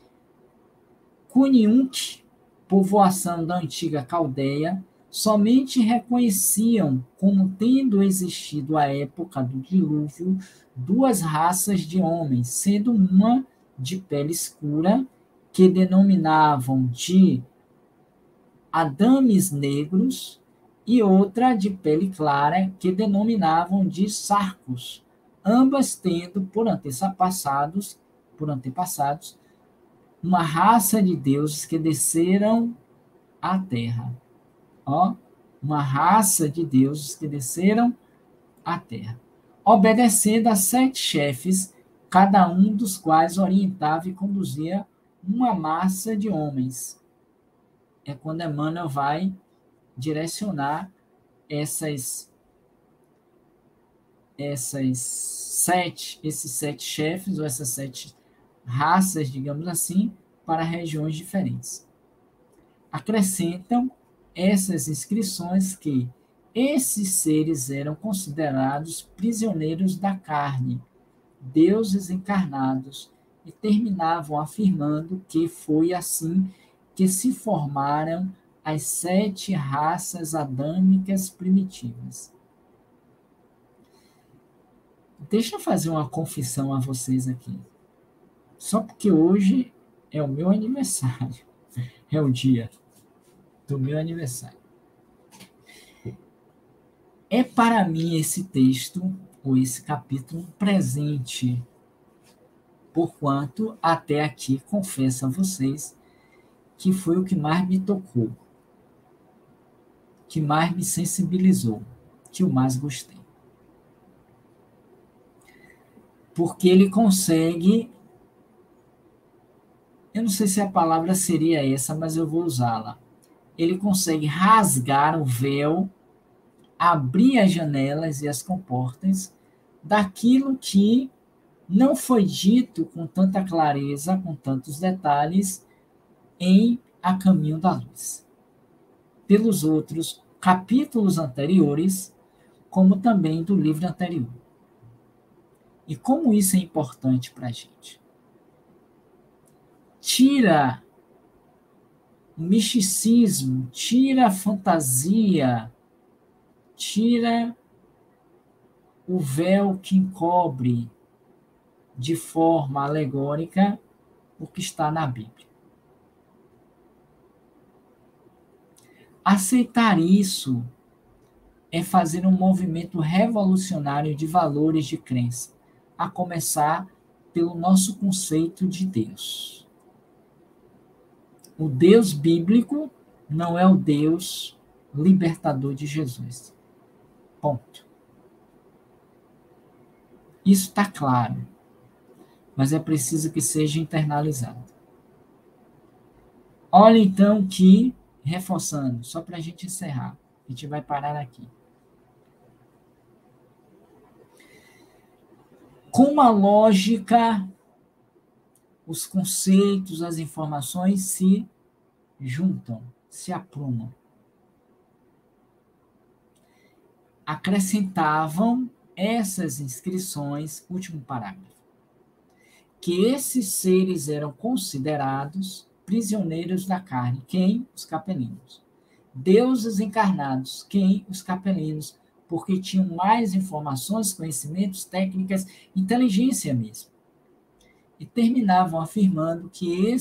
Cuniunc, povoação da antiga Caldeia, somente reconheciam como tendo existido à época do dilúvio duas raças de homens, sendo uma de pele escura, que denominavam de Adames negros, e outra de pele clara, que denominavam de Sarcos, ambas tendo por antepassados uma raça de deuses que desceram à terra. Ó, uma raça de deuses que desceram à terra, obedecendo a 7 chefes, cada um dos quais orientava e conduzia uma massa de homens. É quando Emmanuel vai direcionar esses 7 chefes, ou essas 7 raças, digamos assim, para regiões diferentes. Acrescentam essas inscrições que esses seres eram considerados prisioneiros da carne, deuses encarnados, e terminavam afirmando que foi assim que se formaram as 7 raças adâmicas primitivas. Deixa eu fazer uma confissão a vocês aqui. Só porque hoje é o meu aniversário, é o dia do meu aniversário. É para mim esse texto, ou esse capítulo, um presente, porquanto até aqui confesso a vocês que foi o que mais me tocou, que mais me sensibilizou, que eu mais gostei. Porque ele consegue, eu não sei se a palavra seria essa, mas eu vou usá-la. Ele consegue rasgar o véu, abrir as janelas e as comportas daquilo que não foi dito com tanta clareza, com tantos detalhes, em A Caminho da Luz, pelos outros capítulos anteriores, como também do livro anterior. E como isso é importante para a gente? Tira o misticismo, tira a fantasia, tira o véu que encobre de forma alegórica o que está na Bíblia. Aceitar isso é fazer um movimento revolucionário de valores de crença, a começar pelo nosso conceito de Deus. O Deus bíblico não é o Deus libertador de Jesus. Ponto. Isso está claro, mas é preciso que seja internalizado. Olha então que, reforçando, só para a gente encerrar, a gente vai parar aqui. Com a lógica, os conceitos, as informações se juntam, se aprumam. Acrescentavam essas inscrições, último parágrafo, que esses seres eram considerados prisioneiros da carne. Quem? Os capelinos. Deuses encarnados. Quem? Os capelinos, porque tinham mais informações, conhecimentos, técnicas, inteligência mesmo. E terminavam afirmando que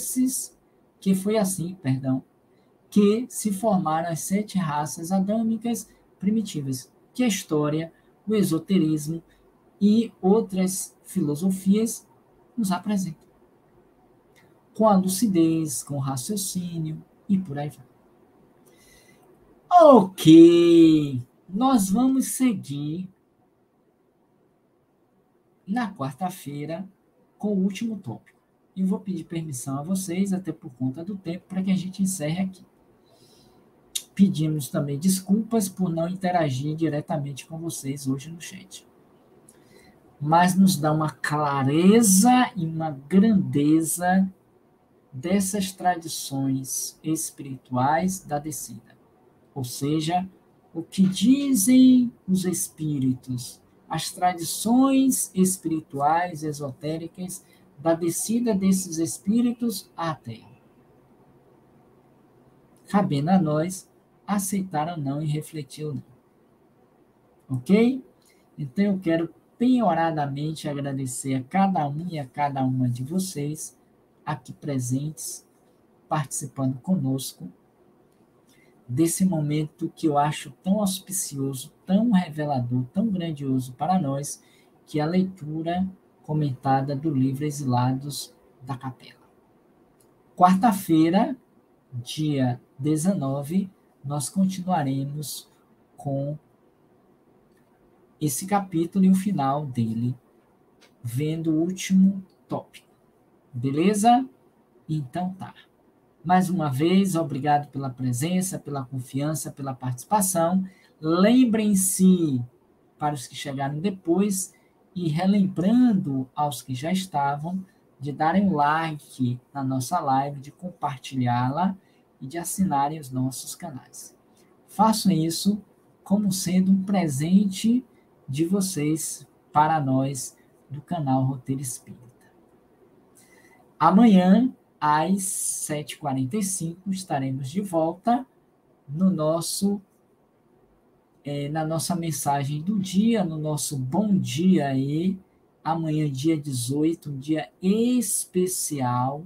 que se formaram as 7 raças adâmicas primitivas, que a história, o esoterismo e outras filosofias nos apresentam. Com a lucidez, com o raciocínio e por aí vai. Ok, nós vamos seguir na quarta-feira com o último tópico. E vou pedir permissão a vocês, até por conta do tempo, para que a gente encerre aqui. Pedimos também desculpas por não interagir diretamente com vocês hoje no chat. mas nos dá uma clareza e uma grandeza dessas tradições espirituais da descida. Ou seja, o que dizem os espíritos, as tradições espirituais esotéricas da descida desses espíritos à Terra. Cabendo a nós aceitar ou não e refletir ou não. Ok? Então eu quero penhoradamente agradecer a cada um e a cada uma de vocês aqui presentes, participando conosco desse momento que eu acho tão auspicioso, tão revelador, tão grandioso para nós, que é a leitura comentada do livro Exilados da Capela. Quarta-feira, dia 19, nós continuaremos com esse capítulo e o final dele, vendo o último tópico. Beleza? Então tá. Mais uma vez, obrigado pela presença, pela confiança, pela participação. Lembrem-se, para os que chegaram depois, e relembrando aos que já estavam, de darem um like na nossa live, de compartilhá-la e de assinarem os nossos canais. Façam isso como sendo um presente de vocês para nós do canal Roteiro Espírita. Amanhã, às 7h45, estaremos de volta no nosso, na nossa mensagem do dia, no nosso bom dia aí. Amanhã, dia 18, um dia especial,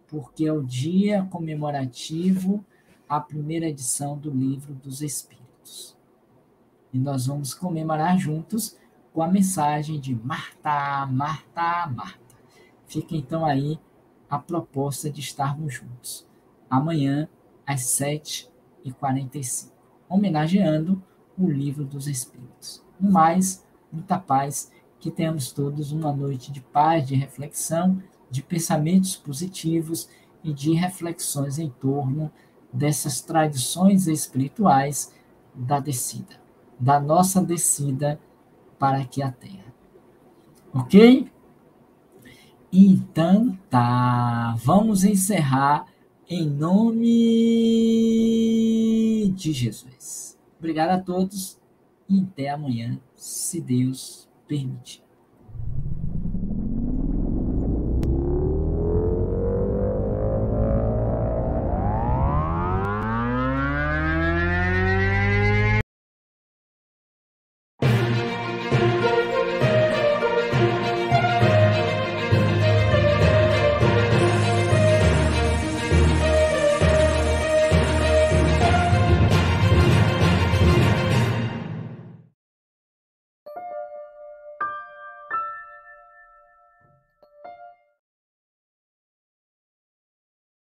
porque é o dia comemorativo à primeira edição do Livro dos Espíritos. E nós vamos comemorar juntos com a mensagem de Marta, Marta, Marta. Fica então aí a proposta de estarmos juntos. Amanhã, às 7h45, homenageando o Livro dos Espíritos. No mais, muita paz, que tenhamos todos uma noite de paz, de reflexão, de pensamentos positivos e de reflexões em torno dessas tradições espirituais da descida, da nossa descida para aqui a Terra. Ok? Então tá, vamos encerrar em nome de Jesus. Obrigado a todos e até amanhã, se Deus permitir.